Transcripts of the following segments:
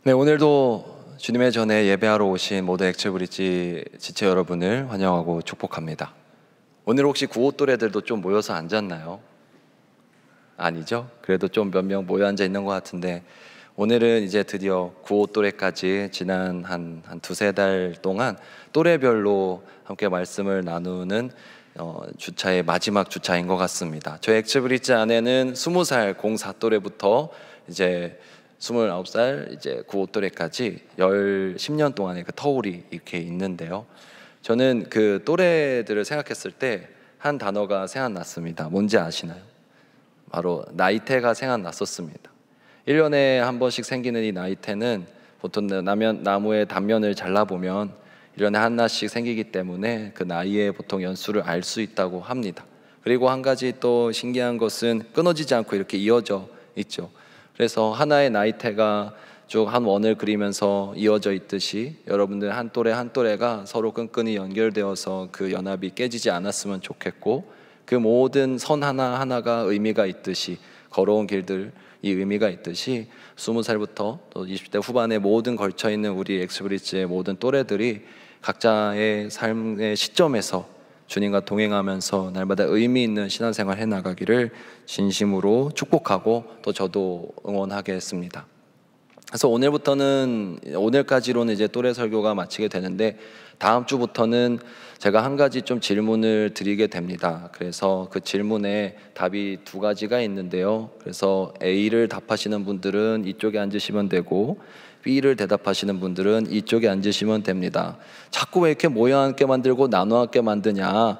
네, 오늘도 주님의 전에 예배하러 오신 모든 엑스브릿지 지체 여러분을 환영하고 축복합니다. 오늘 혹시 구호 또래들도 좀 모여서 앉았나요? 아니죠? 그래도 좀 몇 명 모여 앉아 있는 것 같은데, 오늘은 이제 드디어 구호 또래까지 지난 한 두세 달 동안 또래별로 함께 말씀을 나누는 주차의 마지막 주차인 것 같습니다. 저희 엑스브릿지 안에는 20살 04또래부터 이제 29살 이제 95또래까지 10년 동안의 그 터울이 이렇게 있는데요. 저는 그 또래들을 생각했을 때 한 단어가 생각났습니다. 뭔지 아시나요? 바로 나이테가 생각났었습니다. 1년에 한 번씩 생기는 이 나이테는 보통 나무의 단면을 잘라보면 1년에 하나씩 생기기 때문에 그 나이에 보통 연수를 알 수 있다고 합니다. 그리고 한 가지 또 신기한 것은 끊어지지 않고 이렇게 이어져 있죠. 그래서 하나의 나이테가 쭉 한 원을 그리면서 이어져 있듯이 여러분들 한 또래 한 또래가 서로 끈끈이 연결되어서 그 연합이 깨지지 않았으면 좋겠고, 그 모든 선 하나하나가 의미가 있듯이, 걸어온 길들이 의미가 있듯이 20살부터 또 20대 후반에 모든 걸쳐있는 우리 엑스브릿지의 모든 또래들이 각자의 삶의 시점에서 주님과 동행하면서 날마다 의미 있는 신앙생활 해나가기를 진심으로 축복하고 또 저도 응원하겠습니다. 그래서 오늘까지로는 이제 또래 설교가 마치게 되는데, 다음 주부터는 제가 한 가지 좀 질문을 드리게 됩니다. 그래서 그 질문에 답이 두 가지가 있는데요. 그래서 A를 답하시는 분들은 이쪽에 앉으시면 되고, B를 대답하시는 분들은 이쪽에 앉으시면 됩니다. 자꾸 왜 이렇게 모여 앉게 만들고 나눠 앉게 만드냐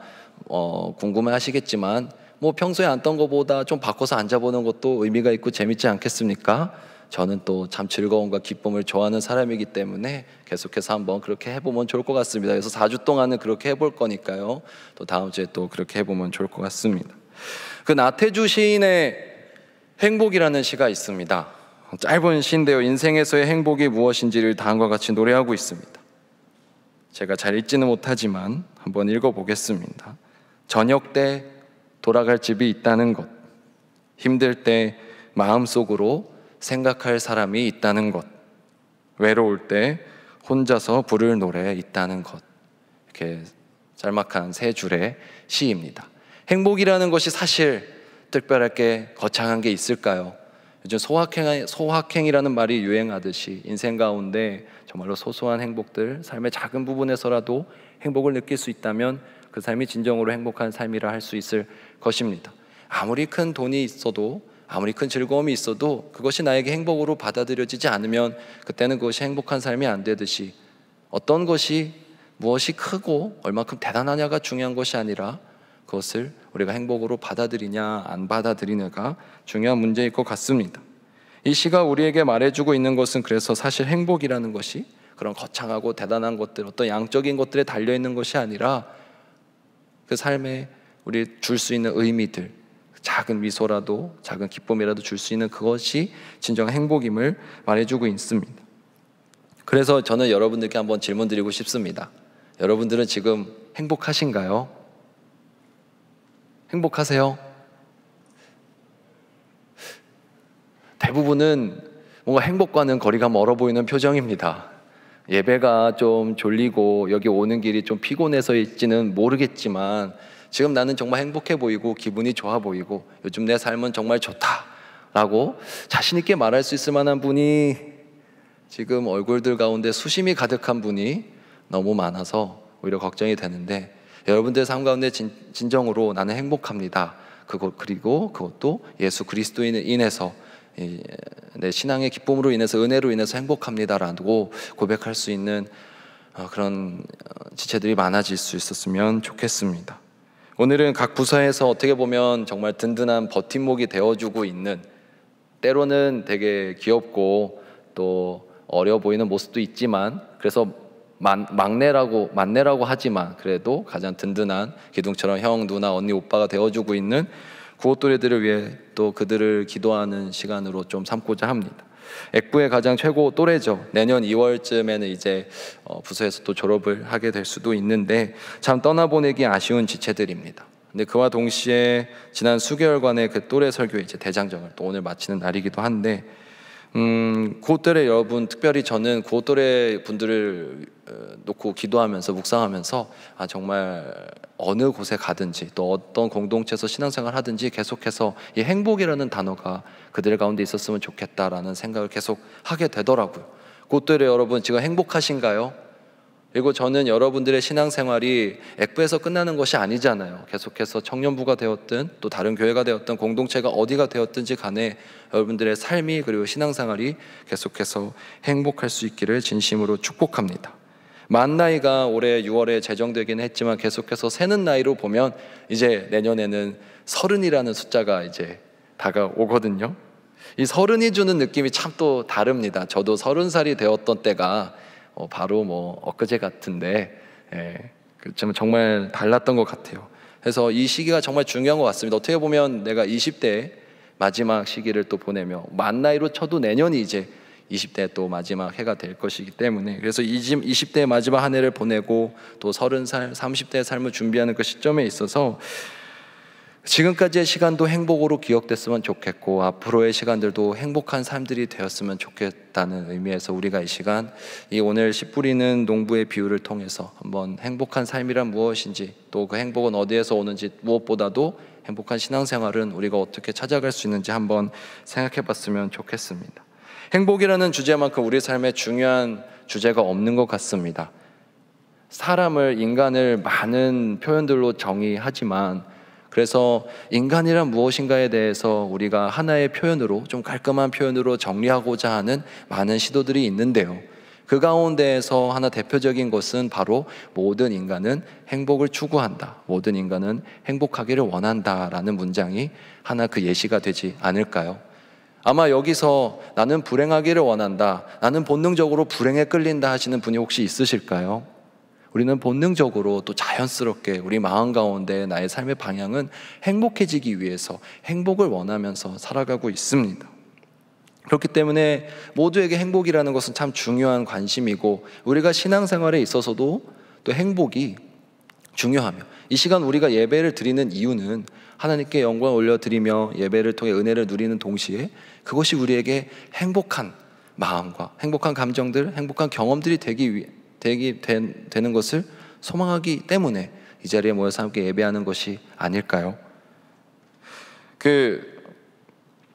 궁금해 하시겠지만, 뭐 평소에 앉던 것보다 좀 바꿔서 앉아보는 것도 의미가 있고 재밌지 않겠습니까? 저는 또 참 즐거움과 기쁨을 좋아하는 사람이기 때문에 계속해서 한번 그렇게 해보면 좋을 것 같습니다. 그래서 4주 동안은 그렇게 해볼 거니까요, 또 다음 주에 또 그렇게 해보면 좋을 것 같습니다. 그 나태주 시인의 행복이라는 시가 있습니다. 짧은 시인데요, 인생에서의 행복이 무엇인지를 다음과 같이 노래하고 있습니다. 제가 잘 읽지는 못하지만 한번 읽어보겠습니다. 저녁 때 돌아갈 집이 있다는 것, 힘들 때 마음속으로 생각할 사람이 있다는 것, 외로울 때 혼자서 부를 노래 있다는 것. 이렇게 짤막한 세 줄의 시입니다. 행복이라는 것이 사실 특별하게 거창한 게 있을까요? 요즘 소확행이라는 말이 유행하듯이 인생 가운데 정말로 소소한 행복들, 삶의 작은 부분에서라도 행복을 느낄 수 있다면 그 삶이 진정으로 행복한 삶이라 할 수 있을 것입니다. 아무리 큰 돈이 있어도, 아무리 큰 즐거움이 있어도 그것이 나에게 행복으로 받아들여지지 않으면 그때는 그것이 행복한 삶이 안 되듯이, 어떤 것이 무엇이 크고 얼마큼 대단하냐가 중요한 것이 아니라 그것을 우리가 행복으로 받아들이냐 안 받아들이냐가 중요한 문제일 것 같습니다. 이 시가 우리에게 말해주고 있는 것은, 그래서 사실 행복이라는 것이 그런 거창하고 대단한 것들, 어떤 양적인 것들에 달려있는 것이 아니라 그 삶에 우리 줄 수 있는 의미들, 작은 미소라도 작은 기쁨이라도 줄 수 있는 그것이 진정한 행복임을 말해주고 있습니다. 그래서 저는 여러분들께 한번 질문 드리고 싶습니다. 여러분들은 지금 행복하신가요? 행복하세요? 대부분은 뭔가 행복과는 거리가 멀어 보이는 표정입니다. 예배가 좀 졸리고 여기 오는 길이 좀 피곤해서일지는 모르겠지만 지금 나는 정말 행복해 보이고 기분이 좋아 보이고 요즘 내 삶은 정말 좋다라고 자신 있게 말할 수 있을 만한 분이, 지금 얼굴들 가운데 수심이 가득한 분이 너무 많아서 오히려 걱정이 되는데, 여러분들 삶 가운데 진정으로 나는 행복합니다, 그리고 그것도 예수 그리스도인을 인해서, 내 신앙의 기쁨으로 인해서, 은혜로 인해서 행복합니다라고 고백할 수 있는 그런 지체들이 많아질 수 있었으면 좋겠습니다. 오늘은 각 부서에서 어떻게 보면 정말 든든한 버팀목이 되어주고 있는, 때로는 되게 귀엽고 또 어려 보이는 모습도 있지만, 그래서 만내라고 하지만 그래도 가장 든든한 기둥처럼 형, 누나, 언니, 오빠가 되어주고 있는 구호또래들을 위해 또 그들을 기도하는 시간으로 좀 삼고자 합니다. 액부의 가장 최고 또래죠. 내년 2월쯤에는 이제 부서에서 또 졸업을 하게 될 수도 있는데 참 떠나보내기 아쉬운 지체들입니다. 근데 그와 동시에 지난 수개월간의 그 또래 설교 이제 대장정을 또 오늘 마치는 날이기도 한데, 구옷들의 여러분, 특별히 저는 구옷들의 분들을 놓고 기도하면서 묵상하면서 정말 어느 곳에 가든지 또 어떤 공동체에서 신앙생활 하든지 계속해서 이 행복이라는 단어가 그들 가운데 있었으면 좋겠다라는 생각을 계속 하게 되더라고요. 구옷들의 여러분, 지금 행복하신가요? 그리고 저는 여러분들의 신앙생활이 액부에서 끝나는 것이 아니잖아요. 계속해서 청년부가 되었든 또 다른 교회가 되었든 공동체가 어디가 되었든지 간에 여러분들의 삶이 그리고 신앙생활이 계속해서 행복할 수 있기를 진심으로 축복합니다. 만 나이가 올해 6월에 제정되긴 했지만 계속해서 새는 나이로 보면 이제 내년에는 30이라는 숫자가 이제 다가오거든요. 이 30이 주는 느낌이 참 또 다릅니다. 저도 30살이 되었던 때가 바로 엊그제 같은데, 그렇지만 정말 달랐던 것 같아요. 그래서 이 시기가 정말 중요한 것 같습니다. 어떻게 보면 내가 20대 마지막 시기를 또 보내며 만 나이로 쳐도 내년이 이제 20대 또 마지막 해가 될 것이기 때문에, 그래서 20대의 마지막 한 해를 보내고 또 30살, 30대의 삶을 준비하는 그 시점에 있어서 지금까지의 시간도 행복으로 기억됐으면 좋겠고 앞으로의 시간들도 행복한 삶들이 되었으면 좋겠다는 의미에서 우리가 이 시간, 이 오늘 씨 뿌리는 농부의 비유를 통해서 한번 행복한 삶이란 무엇인지, 또 그 행복은 어디에서 오는지, 무엇보다도 행복한 신앙생활은 우리가 어떻게 찾아갈 수 있는지 한번 생각해 봤으면 좋겠습니다. 행복이라는 주제만큼 우리 삶에 중요한 주제가 없는 것 같습니다. 사람을, 인간을 많은 표현들로 정의하지만, 그래서 인간이란 무엇인가에 대해서 우리가 하나의 표현으로, 좀 깔끔한 표현으로 정리하고자 하는 많은 시도들이 있는데요, 그 가운데에서 하나 대표적인 것은 바로 모든 인간은 행복을 추구한다, 모든 인간은 행복하기를 원한다라는 문장이 하나 그 예시가 되지 않을까요? 아마 여기서 나는 불행하기를 원한다, 나는 본능적으로 불행에 끌린다 하시는 분이 혹시 있으실까요? 우리는 본능적으로 또 자연스럽게 우리 마음 가운데 나의 삶의 방향은 행복해지기 위해서 행복을 원하면서 살아가고 있습니다. 그렇기 때문에 모두에게 행복이라는 것은 참 중요한 관심이고, 우리가 신앙생활에 있어서도 또 행복이 중요하며, 이 시간 우리가 예배를 드리는 이유는 하나님께 영광을 올려드리며 예배를 통해 은혜를 누리는 동시에 그것이 우리에게 행복한 마음과 행복한 감정들, 행복한 경험들이 되는 것을 소망하기 때문에 이 자리에 모여서 함께 예배하는 것이 아닐까요?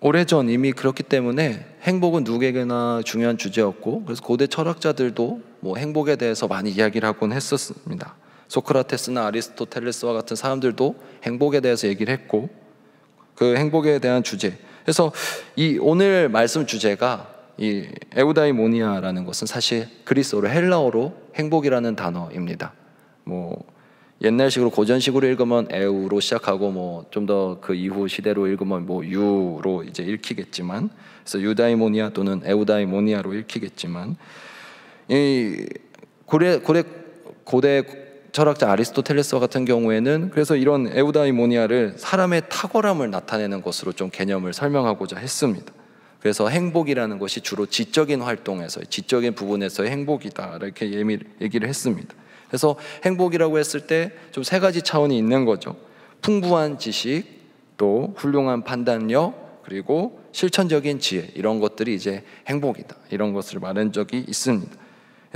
오래전 이미 그렇기 때문에 행복은 누구에게나 중요한 주제였고, 그래서 고대 철학자들도 행복에 대해서 많이 이야기를 하곤 했었습니다. 소크라테스나 아리스토텔레스와 같은 사람들도 행복에 대해서 얘기를 했고, 그 행복에 대한 주제, 그래서 이 오늘 말씀 주제가 이 에우다이모니아라는 것은 사실 그리스어로, 헬라어로 행복이라는 단어입니다. 옛날식으로 고전식으로 읽으면 에우로 시작하고 좀 더 그 이후 시대로 읽으면 유로 이제 읽히겠지만, 그래서 유다이모니아 또는 에우다이모니아로 읽히겠지만, 이 고대 철학자 아리스토텔레스와 같은 경우에는 그래서 이런 에우다이모니아를 사람의 탁월함을 나타내는 것으로 좀 개념을 설명하고자 했습니다. 그래서 행복이라는 것이 주로 지적인 활동에서, 지적인 부분에서의 행복이다, 이렇게 얘기를 했습니다. 그래서 행복이라고 했을 때 좀 세 가지 차원이 있는 거죠. 풍부한 지식, 또 훌륭한 판단력, 그리고 실천적인 지혜, 이런 것들이 이제 행복이다, 이런 것을 말한 적이 있습니다.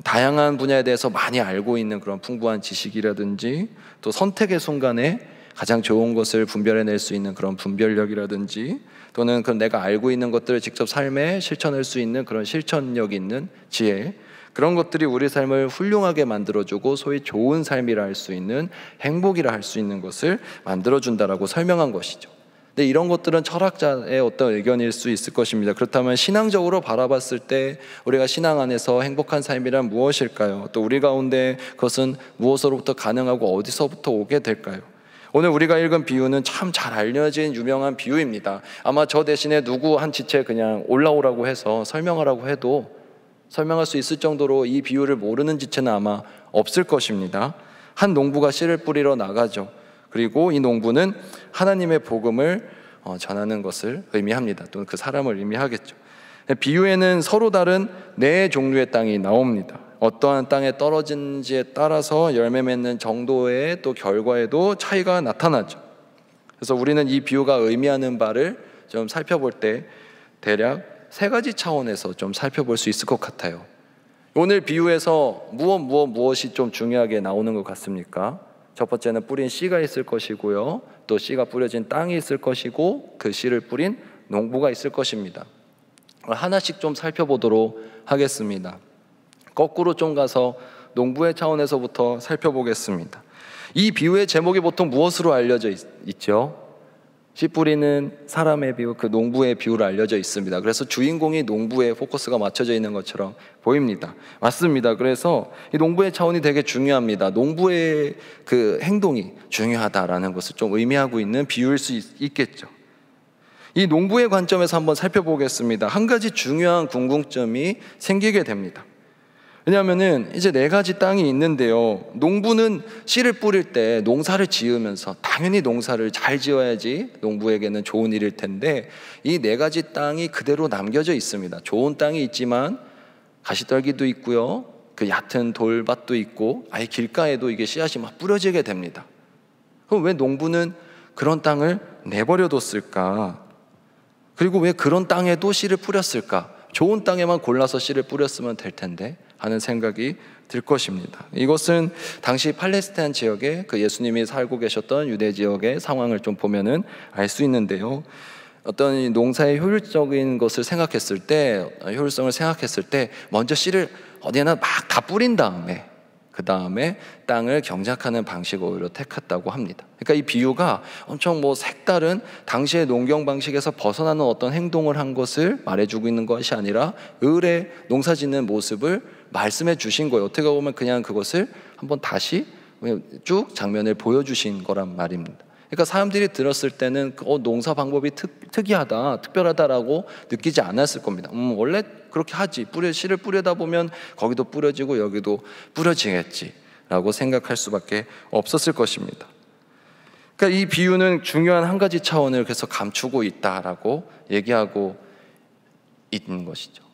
다양한 분야에 대해서 많이 알고 있는 그런 풍부한 지식이라든지, 또 선택의 순간에 가장 좋은 것을 분별해낼 수 있는 그런 분별력이라든지, 또는 내가 알고 있는 것들을 직접 삶에 실천할 수 있는 그런 실천력 있는 지혜, 그런 것들이 우리 삶을 훌륭하게 만들어주고 소위 좋은 삶이라 할 수 있는, 행복이라 할 수 있는 것을 만들어준다라고 설명한 것이죠. 근데 이런 것들은 철학자의 어떤 의견일 수 있을 것입니다. 그렇다면 신앙적으로 바라봤을 때 우리가 신앙 안에서 행복한 삶이란 무엇일까요? 또 우리 가운데 그것은 무엇으로부터 가능하고 어디서부터 오게 될까요? 오늘 우리가 읽은 비유는 참 잘 알려진 유명한 비유입니다. 아마 저 대신에 누구 한 지체 그냥 올라오라고 해서 설명하라고 해도 설명할 수 있을 정도로 이 비유를 모르는 지체는 아마 없을 것입니다. 한 농부가 씨를 뿌리러 나가죠. 그리고 이 농부는 하나님의 복음을 전하는 것을 의미합니다. 또는 그 사람을 의미하겠죠. 비유에는 서로 다른 네 종류의 땅이 나옵니다. 어떠한 땅에 떨어진지에 따라서 열매 맺는 정도의 또 결과에도 차이가 나타나죠. 그래서 우리는 이 비유가 의미하는 바를 좀 살펴볼 때 대략 세 가지 차원에서 좀 살펴볼 수 있을 것 같아요. 오늘 비유에서 무엇이 좀 중요하게 나오는 것 같습니까? 첫 번째는 뿌린 씨가 있을 것이고요, 또 씨가 뿌려진 땅이 있을 것이고, 그 씨를 뿌린 농부가 있을 것입니다. 하나씩 좀 살펴보도록 하겠습니다. 거꾸로 좀 가서 농부의 차원에서부터 살펴보겠습니다. 이 비유의 제목이 보통 무엇으로 알려져 있죠? 씨 뿌리는 사람의 비유, 그 농부의 비유로 알려져 있습니다. 그래서 주인공이 농부에 포커스가 맞춰져 있는 것처럼 보입니다. 맞습니다. 그래서 이 농부의 차원이 되게 중요합니다. 농부의 그 행동이 중요하다라는 것을 좀 의미하고 있는 비유일 수 있겠죠. 이 농부의 관점에서 한번 살펴보겠습니다. 한 가지 중요한 궁금점이 생기게 됩니다. 왜냐하면은 이제 네 가지 땅이 있는데요, 농부는 씨를 뿌릴 때 농사를 지으면서 당연히 농사를 잘 지어야지 농부에게는 좋은 일일 텐데, 이 네 가지 땅이 그대로 남겨져 있습니다. 좋은 땅이 있지만 가시떨기도 있고요, 그 얕은 돌밭도 있고, 아예 길가에도 이게 씨앗이 막 뿌려지게 됩니다. 그럼 왜 농부는 그런 땅을 내버려 뒀을까? 그리고 왜 그런 땅에도 씨를 뿌렸을까? 좋은 땅에만 골라서 씨를 뿌렸으면 될 텐데 하는 생각이 들 것입니다. 이것은 당시 팔레스타인 지역에 그 예수님이 살고 계셨던 유대 지역의 상황을 좀 보면은 알 수 있는데요, 어떤 농사의 효율적인 것을 생각했을 때, 효율성을 생각했을 때 먼저 씨를 어디에나 막 다 뿌린 다음에 그 다음에 땅을 경작하는 방식을 오히려 택했다고 합니다. 그러니까 이 비유가 엄청 색다른 당시의 농경 방식에서 벗어나는 어떤 행동을 한 것을 말해주고 있는 것이 아니라 을의 농사 짓는 모습을 말씀해 주신 거예요. 어떻게 보면 그냥 그것을 한번 다시 쭉 장면을 보여주신 거란 말입니다. 그러니까 사람들이 들었을 때는 농사 방법이 특이하다, 특별하다라고 느끼지 않았을 겁니다. 원래 그렇게 하지, 씨를 뿌리다 보면 거기도 뿌려지고 여기도 뿌려지겠지 라고 생각할 수밖에 없었을 것입니다. 그러니까 이 비유는 중요한 한 가지 차원을 그래서 감추고 있다라고 얘기하고 있는 것이죠.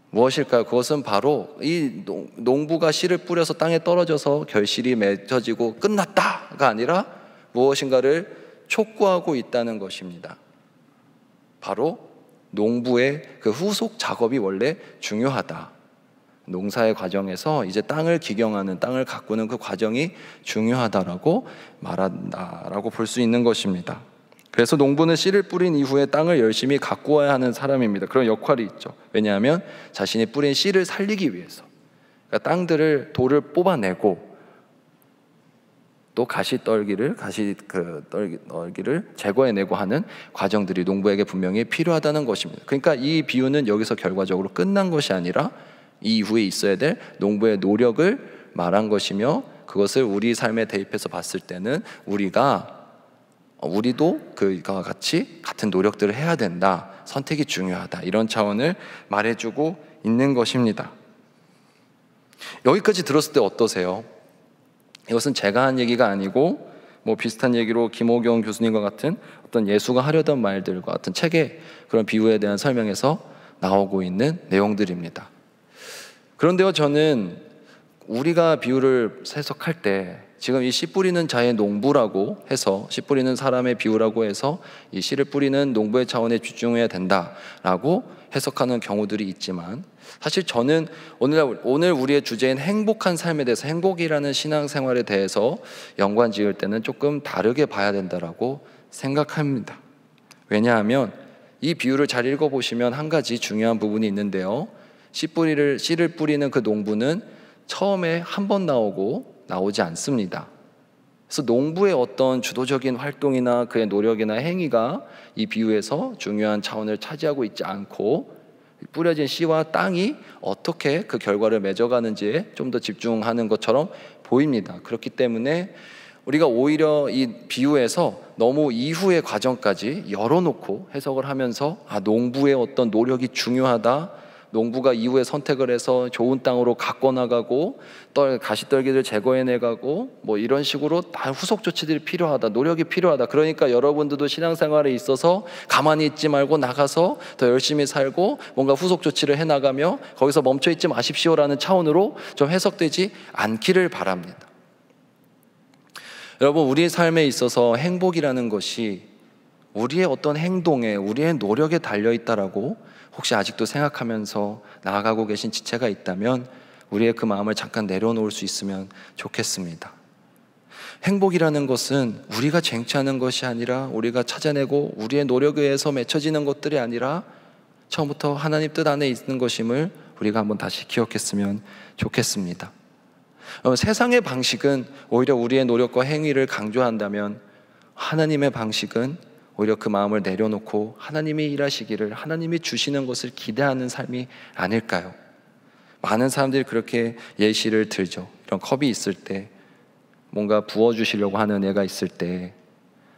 무엇일까요? 그것은 바로 이 농부가 씨를 뿌려서 땅에 떨어져서 결실이 맺어지고 끝났다가 아니라 무엇인가를 촉구하고 있다는 것입니다. 바로 농부의 그 후속 작업이 원래 중요하다. 농사의 과정에서 이제 땅을 기경하는, 땅을 가꾸는 그 과정이 중요하다라고 말한다라고 볼 수 있는 것입니다. 그래서 농부는 씨를 뿌린 이후에 땅을 열심히 가꾸어야 하는 사람입니다. 그런 역할이 있죠. 왜냐하면 자신이 뿌린 씨를 살리기 위해서, 그러니까 돌을 뽑아내고 또 가시떨기를 제거해내고 하는 과정들이 농부에게 분명히 필요하다는 것입니다. 그러니까 이 비유는 여기서 결과적으로 끝난 것이 아니라 이 이후에 있어야 될 농부의 노력을 말한 것이며, 그것을 우리 삶에 대입해서 봤을 때는 우리도 그와 같이 같은 노력들을 해야 된다, 선택이 중요하다, 이런 차원을 말해주고 있는 것입니다. 여기까지 들었을 때 어떠세요? 이것은 제가 한 얘기가 아니고 비슷한 얘기로 김호경 교수님과 같은 어떤 예수가 하려던 말들과 같은 책의 그런 비유에 대한 설명에서 나오고 있는 내용들입니다. 그런데요, 저는 우리가 비유를 해석할 때 지금 이 씨 뿌리는 자의 농부라고 해서, 씨 뿌리는 사람의 비유라고 해서 이 씨를 뿌리는 농부의 차원에 집중해야 된다라고 해석하는 경우들이 있지만, 사실 저는 오늘 우리의 주제인 행복한 삶에 대해서, 행복이라는 신앙생활에 대해서 연관 지을 때는 조금 다르게 봐야 된다라고 생각합니다. 왜냐하면 이 비유를 잘 읽어보시면 한 가지 중요한 부분이 있는데요, 씨를 뿌리는 그 농부는 처음에 한 번 나오지 않습니다. 그래서 농부의 어떤 주도적인 활동이나 그의 노력이나 행위가 이 비유에서 중요한 차원을 차지하고 있지 않고, 뿌려진 씨와 땅이 어떻게 그 결과를 맺어가는지에 좀 더 집중하는 것처럼 보입니다. 그렇기 때문에 우리가 오히려 이 비유에서 너무 이후의 과정까지 열어놓고 해석을 하면서 농부의 어떤 노력이 중요하다, 농부가 이후에 선택을 해서 좋은 땅으로 가꿔 나가고 가시떨기를 제거해내가고 이런 식으로 다 후속 조치들이 필요하다, 노력이 필요하다, 그러니까 여러분들도 신앙생활에 있어서 가만히 있지 말고 나가서 더 열심히 살고 뭔가 후속 조치를 해나가며 거기서 멈춰있지 마십시오라는 차원으로 좀 해석되지 않기를 바랍니다. 여러분, 우리의 삶에 있어서 행복이라는 것이 우리의 어떤 행동에, 우리의 노력에 달려있다라고 혹시 아직도 생각하면서 나아가고 계신 지체가 있다면 우리의 그 마음을 잠깐 내려놓을 수 있으면 좋겠습니다. 행복이라는 것은 우리가 쟁취하는 것이 아니라, 우리가 찾아내고 우리의 노력에 의해서 맺혀지는 것들이 아니라 처음부터 하나님 뜻 안에 있는 것임을 우리가 한번 다시 기억했으면 좋겠습니다. 세상의 방식은 오히려 우리의 노력과 행위를 강조한다면, 하나님의 방식은 오히려 그 마음을 내려놓고 하나님이 일하시기를, 하나님이 주시는 것을 기대하는 삶이 아닐까요? 많은 사람들이 그렇게 예시를 들죠. 이런 컵이 있을 때, 뭔가 부어주시려고 하는 애가 있을 때,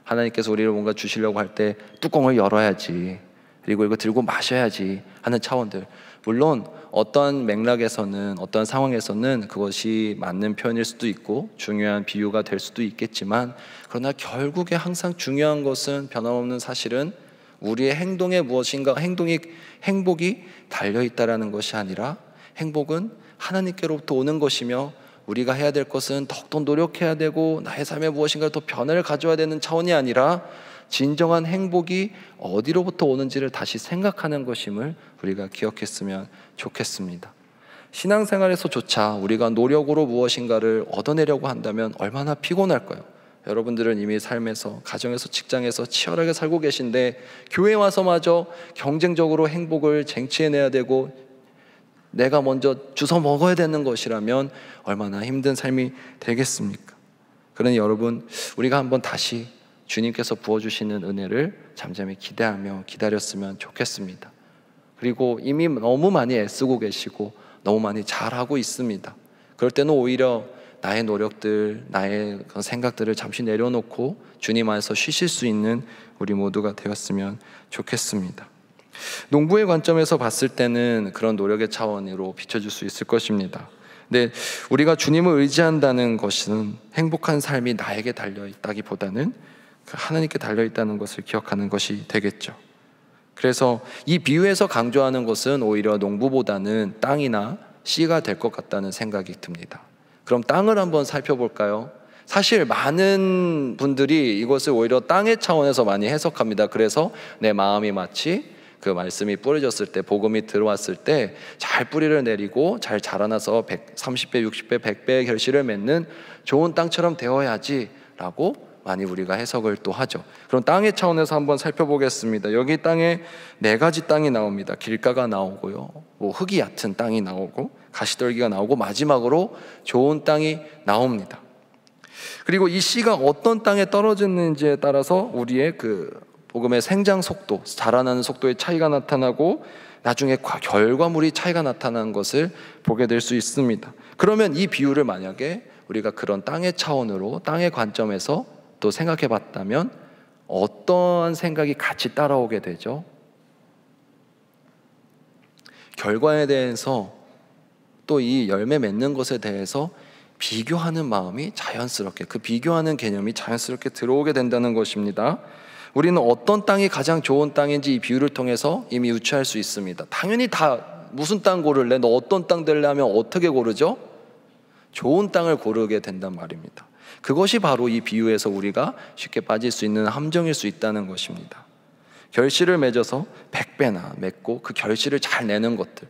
하나님께서 우리를 뭔가 주시려고 할 때 뚜껑을 열어야지, 그리고 이거 들고 마셔야지 하는 차원들. 물론 어떤 맥락에서는, 어떤 상황에서는 그것이 맞는 표현일 수도 있고 중요한 비유가 될 수도 있겠지만, 그러나 결국에 항상 중요한 것은, 변함없는 사실은 우리의 행동에 무엇인가, 행복이 달려있다라는 것이 아니라, 행복은 하나님께로부터 오는 것이며, 우리가 해야 될 것은 더욱더 노력해야 되고 나의 삶에 무엇인가 더 변화를 가져야 되는 차원이 아니라, 진정한 행복이 어디로부터 오는지를 다시 생각하는 것임을 우리가 기억했으면 좋겠습니다. 신앙생활에서조차 우리가 노력으로 무엇인가를 얻어내려고 한다면 얼마나 피곤할까요? 여러분들은 이미 삶에서, 가정에서, 직장에서 치열하게 살고 계신데, 교회 와서마저 경쟁적으로 행복을 쟁취해내야 되고 내가 먼저 주워 먹어야 되는 것이라면 얼마나 힘든 삶이 되겠습니까? 그러니 여러분, 우리가 한번 다시 주님께서 부어주시는 은혜를 잠잠히 기대하며 기다렸으면 좋겠습니다. 그리고 이미 너무 많이 애쓰고 계시고 너무 많이 잘하고 있습니다. 그럴 때는 오히려 나의 노력들, 나의 그런 생각들을 잠시 내려놓고 주님 안에서 쉬실 수 있는 우리 모두가 되었으면 좋겠습니다. 농부의 관점에서 봤을 때는 그런 노력의 차원으로 비춰줄 수 있을 것입니다. 근데 우리가 주님을 의지한다는 것은 행복한 삶이 나에게 달려있다기보다는 하나님께 달려있다는 것을 기억하는 것이 되겠죠. 그래서 이 비유에서 강조하는 것은 오히려 농부보다는 땅이나 씨가 될 것 같다는 생각이 듭니다. 그럼 땅을 한번 살펴볼까요? 사실 많은 분들이 이것을 오히려 땅의 차원에서 많이 해석합니다. 그래서 내 마음이 마치 그 말씀이 뿌려졌을 때, 복음이 들어왔을 때 잘 뿌리를 내리고 잘 자라나서 30배, 60배, 100배의 결실을 맺는 좋은 땅처럼 되어야지 라고 많이 우리가 해석을 또 하죠. 그럼 땅의 차원에서 한번 살펴보겠습니다. 여기 땅에 4가지 땅이 나옵니다. 길가가 나오고요, 흙이 얕은 땅이 나오고, 가시떨기가 나오고, 마지막으로 좋은 땅이 나옵니다. 그리고 이 씨가 어떤 땅에 떨어졌는지에 따라서 우리의 그 복음의 생장 속도, 자라나는 속도의 차이가 나타나고 나중에 결과물이 차이가 나타나는 것을 보게 될 수 있습니다. 그러면 이 비유를 만약에 우리가 그런 땅의 차원으로, 땅의 관점에서 또 생각해 봤다면 어떠한 생각이 같이 따라오게 되죠? 결과에 대해서, 또 이 열매 맺는 것에 대해서 비교하는 마음이 자연스럽게, 그 비교하는 개념이 자연스럽게 들어오게 된다는 것입니다. 우리는 어떤 땅이 가장 좋은 땅인지 이 비유를 통해서 이미 유추할 수 있습니다. 당연히 다 무슨 땅 고를래? 너 어떤 땅 될래? 하면 어떻게 고르죠? 좋은 땅을 고르게 된단 말입니다. 그것이 바로 이 비유에서 우리가 쉽게 빠질 수 있는 함정일 수 있다는 것입니다. 결실을 맺어서 100배나 맺고 그 결실을 잘 내는 것들.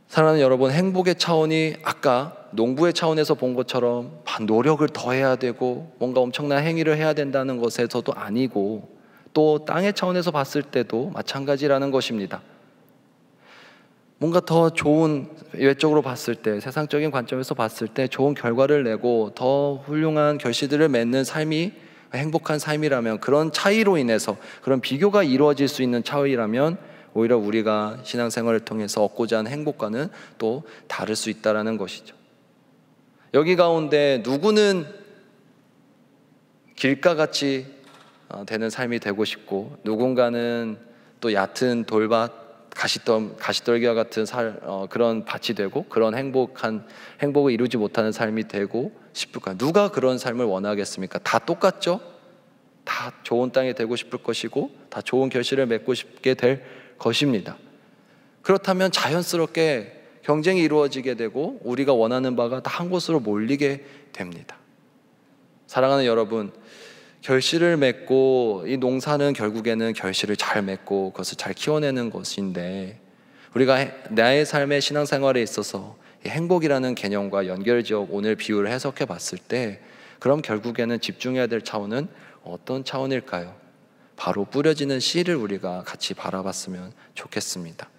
사랑하는 여러분, 행복의 차원이 아까 농부의 차원에서 본 것처럼 노력을 더 해야 되고 뭔가 엄청난 행위를 해야 된다는 것에서도 아니고, 또 땅의 차원에서 봤을 때도 마찬가지라는 것입니다. 뭔가 더 좋은, 외적으로 봤을 때, 세상적인 관점에서 봤을 때 좋은 결과를 내고 더 훌륭한 결실들을 맺는 삶이 행복한 삶이라면, 그런 차이로 인해서, 그런 비교가 이루어질 수 있는 차이라면 오히려 우리가 신앙생활을 통해서 얻고자 하는 행복과는 또 다를 수 있다는 것이죠. 여기 가운데 누구는 길가같이 되는 삶이 되고 싶고, 누군가는 또 얕은 돌밭, 가시떨기와 같은 그런 밭이 되고, 그런 행복을 이루지 못하는 삶이 되고 싶을까? 누가 그런 삶을 원하겠습니까? 다 똑같죠? 다 좋은 땅이 되고 싶을 것이고, 다 좋은 결실을 맺고 싶게 될 것입니다. 그렇다면 자연스럽게 경쟁이 이루어지게 되고 우리가 원하는 바가 다 한 곳으로 몰리게 됩니다. 사랑하는 여러분, 결실을 맺고, 이 농사는 결국에는 결실을 잘 맺고 그것을 잘 키워내는 것인데, 우리가 나의 삶의 신앙생활에 있어서 행복이라는 개념과 연결지어 오늘 비유를 해석해 봤을 때, 그럼 결국에는 집중해야 될 차원은 어떤 차원일까요? 바로 뿌려지는 씨를 우리가 같이 바라봤으면 좋겠습니다.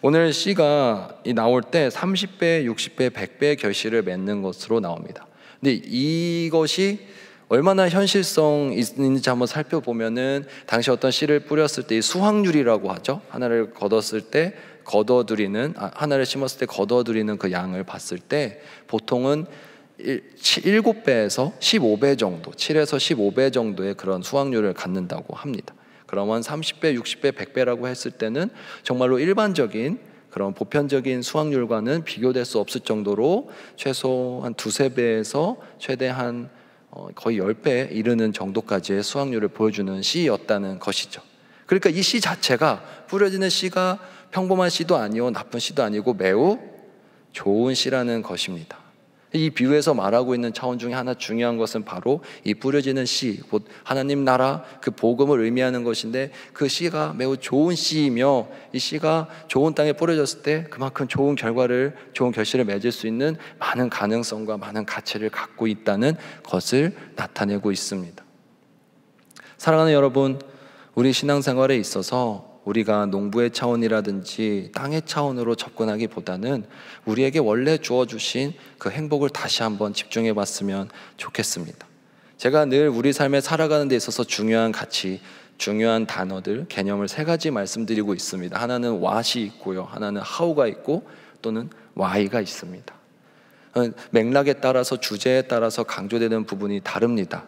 오늘 씨가 나올 때 30배, 60배, 100배의 결실을 맺는 것으로 나옵니다. 근데 이것이 얼마나 현실성 있는지 한번 살펴보면은, 당시 어떤 씨를 뿌렸을 때 이 수확률이라고 하죠. 하나를 거뒀을 때 하나를 심었을 때 거둬들이는 그 양을 봤을 때 보통은 7배에서 15배 정도, 7에서 15배 정도의 그런 수확률을 갖는다고 합니다. 그러면 30배, 60배, 100배라고 했을 때는 정말로 일반적인 그런 보편적인 수확률과는 비교될 수 없을 정도로 최소 한 두세 배에서 최대 한 거의 10배에 이르는 정도까지의 수확률을 보여주는 씨였다는 것이죠. 그러니까 이 씨 자체가, 뿌려지는 씨가 평범한 씨도 아니고 나쁜 씨도 아니고 매우 좋은 씨라는 것입니다. 이 비유에서 말하고 있는 차원 중에 하나 중요한 것은 바로 이 뿌려지는 씨, 곧 하나님 나라 그 복음을 의미하는 것인데, 그 씨가 매우 좋은 씨이며, 이 씨가 좋은 땅에 뿌려졌을 때 그만큼 좋은 결실을 맺을 수 있는 많은 가능성과 많은 가치를 갖고 있다는 것을 나타내고 있습니다. 사랑하는 여러분, 우리 신앙생활에 있어서 우리가 농부의 차원이라든지 땅의 차원으로 접근하기보다는 우리에게 원래 주어주신 그 행복을 다시 한번 집중해 봤으면 좋겠습니다. 제가 늘 우리 삶에 살아가는 데 있어서 중요한 가치, 중요한 단어들, 개념을 세 가지 말씀드리고 있습니다. 하나는 what이 있고요, 하나는 how가 있고, 또는 why가 있습니다. 맥락에 따라서, 주제에 따라서 강조되는 부분이 다릅니다.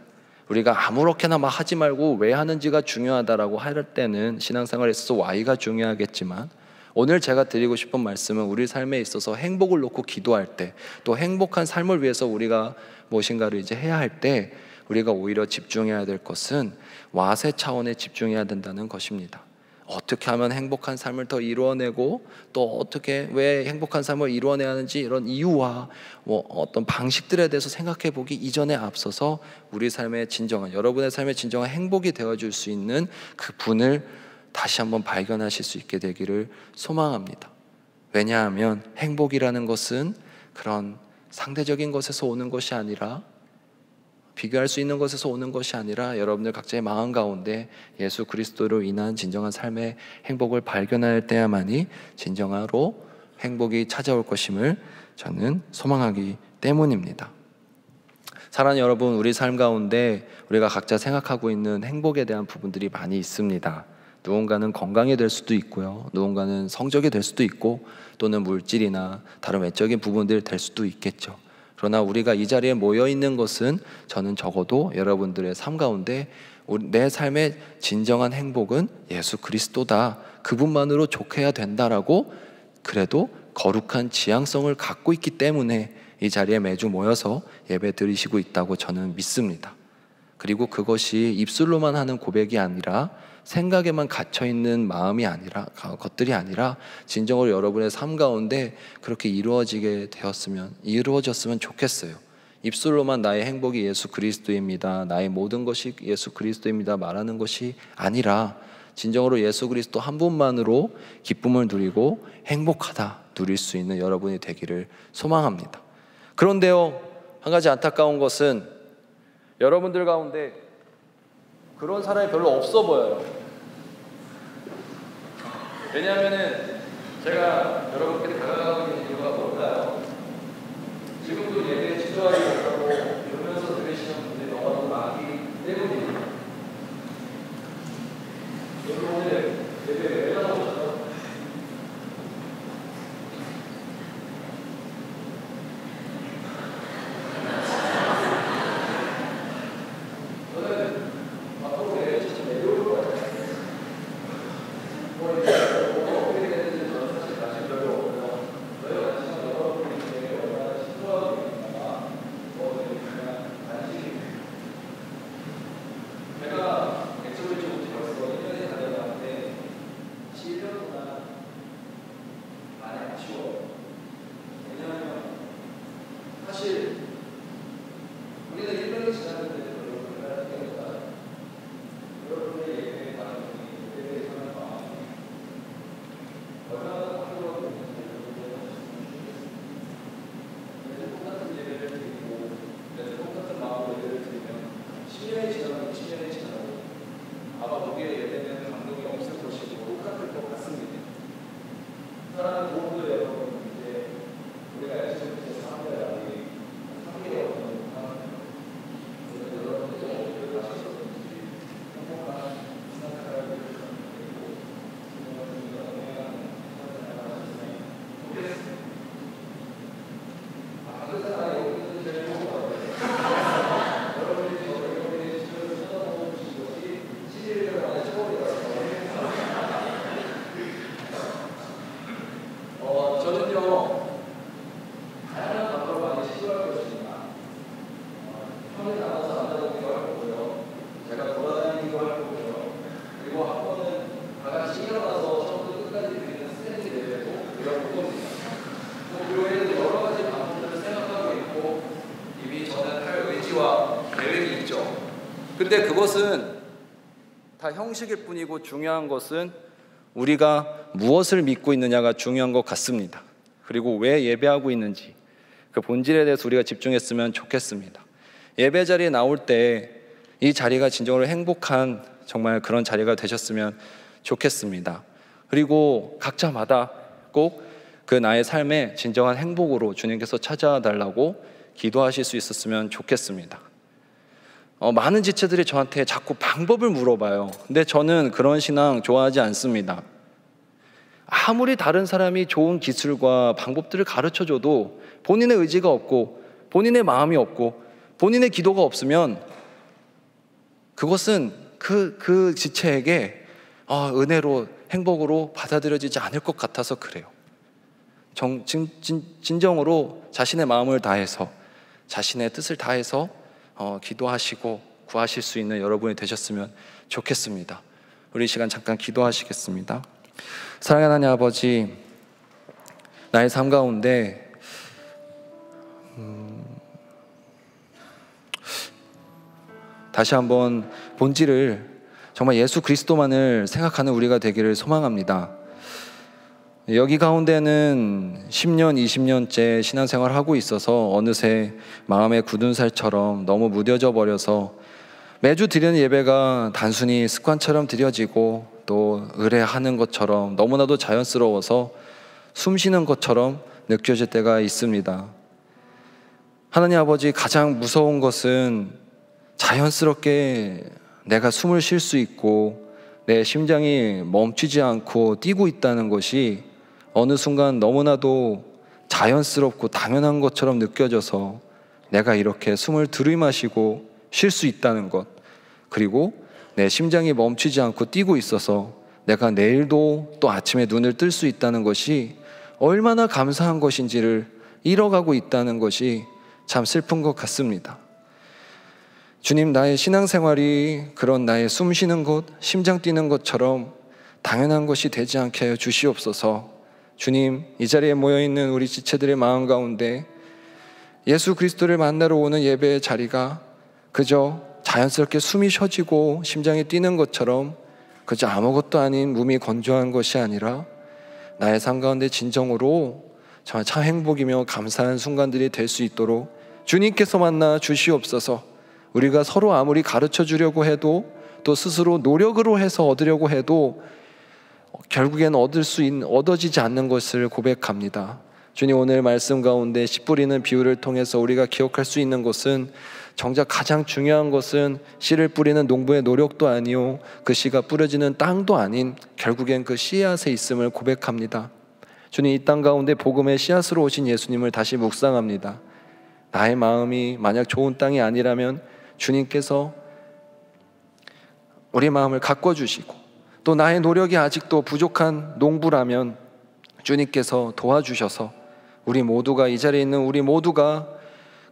우리가 아무렇게나 막 하지 말고 왜 하는지가 중요하다라고 할 때는 신앙생활에 있어서 Y가 중요하겠지만, 오늘 제가 드리고 싶은 말씀은 우리 삶에 있어서 행복을 놓고 기도할 때, 또 행복한 삶을 위해서 우리가 무엇인가를 이제 해야 할 때 우리가 오히려 집중해야 될 것은 What의 차원에 집중해야 된다는 것입니다. 어떻게 하면 행복한 삶을 더 이루어내고, 또 어떻게, 왜 행복한 삶을 이루어내야 하는지, 이런 이유와 어떤 방식들에 대해서 생각해 보기 이전에 앞서서 우리 삶의 진정한, 여러분의 삶의 진정한 행복이 되어줄 수 있는 그 분을 다시 한번 발견하실 수 있게 되기를 소망합니다. 왜냐하면 행복이라는 것은 그런 상대적인 것에서 오는 것이 아니라, 비교할 수 있는 것에서 오는 것이 아니라, 여러분들 각자의 마음 가운데 예수 그리스도로 인한 진정한 삶의 행복을 발견할 때야만이 진정으로 행복이 찾아올 것임을 저는 소망하기 때문입니다. 사랑하는 여러분, 우리 삶 가운데 우리가 각자 생각하고 있는 행복에 대한 부분들이 많이 있습니다. 누군가는 건강이 될 수도 있고요, 누군가는 성적이 될 수도 있고, 또는 물질이나 다른 외적인 부분들이 될 수도 있겠죠. 그러나 우리가 이 자리에 모여 있는 것은, 저는 적어도 여러분들의 삶 가운데 내 삶의 진정한 행복은 예수 그리스도다, 그분만으로 족해야 된다라고, 그래도 거룩한 지향성을 갖고 있기 때문에 이 자리에 매주 모여서 예배 드리시고 있다고 저는 믿습니다. 그리고 그것이 입술로만 하는 고백이 아니라, 생각에만 갇혀있는 마음이 아니라, 것들이 아니라 진정으로 여러분의 삶 가운데 그렇게 이루어졌으면 좋겠어요. 입술로만 나의 행복이 예수 그리스도입니다, 나의 모든 것이 예수 그리스도입니다 말하는 것이 아니라, 진정으로 예수 그리스도 한 분만으로 기쁨을 누리고 행복하다 누릴 수 있는 여러분이 되기를 소망합니다. 그런데요, 한 가지 안타까운 것은 여러분들 가운데 그런 사람이 별로 없어 보여요. 왜냐하면은 제가 여러분께 다가가고 있는 이유가 뭘까요? 지금도 예배 지도하지 못하고 보면서 들으시는 분들이 너무 많기 때문입니다. 여러분 오늘 예배 왜 나오셨어요? 근데 그것은 다 형식일 뿐이고 중요한 것은 우리가 무엇을 믿고 있느냐가 중요한 것 같습니다. 그리고 왜 예배하고 있는지 그 본질에 대해서 우리가 집중했으면 좋겠습니다. 예배 자리에 나올 때 이 자리가 진정으로 행복한 정말 그런 자리가 되셨으면 좋겠습니다. 그리고 각자마다 꼭 그 나의 삶의 진정한 행복으로 주님께서 찾아와 달라고 기도하실 수 있었으면 좋겠습니다. 많은 지체들이 저한테 자꾸 방법을 물어봐요. 근데 저는 그런 신앙 좋아하지 않습니다. 아무리 다른 사람이 좋은 기술과 방법들을 가르쳐줘도 본인의 의지가 없고 본인의 마음이 없고 본인의 기도가 없으면 그것은 그 지체에게 은혜로 행복으로 받아들여지지 않을 것 같아서 그래요. 진정으로 자신의 마음을 다해서 자신의 뜻을 다해서 기도하시고 구하실 수 있는 여러분이 되셨으면 좋겠습니다. 우리 이 시간 잠깐 기도하시겠습니다. 사랑하는 하나님 아버지, 나의 삶 가운데 다시 한번 본질을 정말 예수 그리스도만을 생각하는 우리가 되기를 소망합니다. 여기 가운데는 10년, 20년째 신앙생활을 하고 있어서 어느새 마음의 굳은 살처럼 너무 무뎌져 버려서 매주 드리는 예배가 단순히 습관처럼 드려지고 또 의뢰하는 것처럼 너무나도 자연스러워서 숨 쉬는 것처럼 느껴질 때가 있습니다. 하나님 아버지, 가장 무서운 것은 자연스럽게 내가 숨을 쉴 수 있고 내 심장이 멈추지 않고 뛰고 있다는 것이 어느 순간 너무나도 자연스럽고 당연한 것처럼 느껴져서 내가 이렇게 숨을 들이마시고 쉴 수 있다는 것, 그리고 내 심장이 멈추지 않고 뛰고 있어서 내가 내일도 또 아침에 눈을 뜰 수 있다는 것이 얼마나 감사한 것인지를 잃어가고 있다는 것이 참 슬픈 것 같습니다. 주님, 나의 신앙생활이 그런 나의 숨 쉬는 것, 심장 뛰는 것처럼 당연한 것이 되지 않게 하여 주시옵소서. 주님, 이 자리에 모여있는 우리 지체들의 마음 가운데 예수 그리스도를 만나러 오는 예배의 자리가 그저 자연스럽게 숨이 쉬어지고 심장이 뛰는 것처럼 그저 아무것도 아닌 몸이 건조한 것이 아니라 나의 삶 가운데 진정으로 정말 참 행복이며 감사한 순간들이 될 수 있도록 주님께서 만나 주시옵소서. 우리가 서로 아무리 가르쳐 주려고 해도 또 스스로 노력으로 해서 얻으려고 해도 결국엔 얻어지지 않는 것을 고백합니다. 주님, 오늘 말씀 가운데 씨 뿌리는 비유를 통해서 우리가 기억할 수 있는 것은 정작 가장 중요한 것은 씨를 뿌리는 농부의 노력도 아니요 그 씨가 뿌려지는 땅도 아닌 결국엔 그 씨앗에 있음을 고백합니다. 주님, 이 땅 가운데 복음의 씨앗으로 오신 예수님을 다시 묵상합니다. 나의 마음이 만약 좋은 땅이 아니라면 주님께서 우리 마음을 가꿔주시고 또 나의 노력이 아직도 부족한 농부라면 주님께서 도와주셔서 우리 모두가, 이 자리에 있는 우리 모두가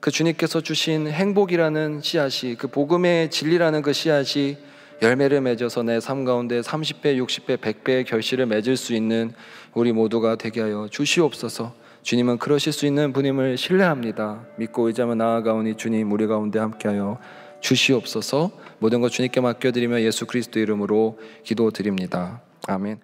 그 주님께서 주신 행복이라는 씨앗이, 그 복음의 진리라는 그 씨앗이 열매를 맺어서 내 삶 가운데 30배, 60배, 100배의 결실을 맺을 수 있는 우리 모두가 되게 하여 주시옵소서. 주님은 그러실 수 있는 분임을 신뢰합니다. 믿고 의지하며 나아가오니 주님 우리 가운데 함께하여 주시옵소서. 모든 것 주님께 맡겨드리며 예수 그리스도 이름으로 기도드립니다. 아멘.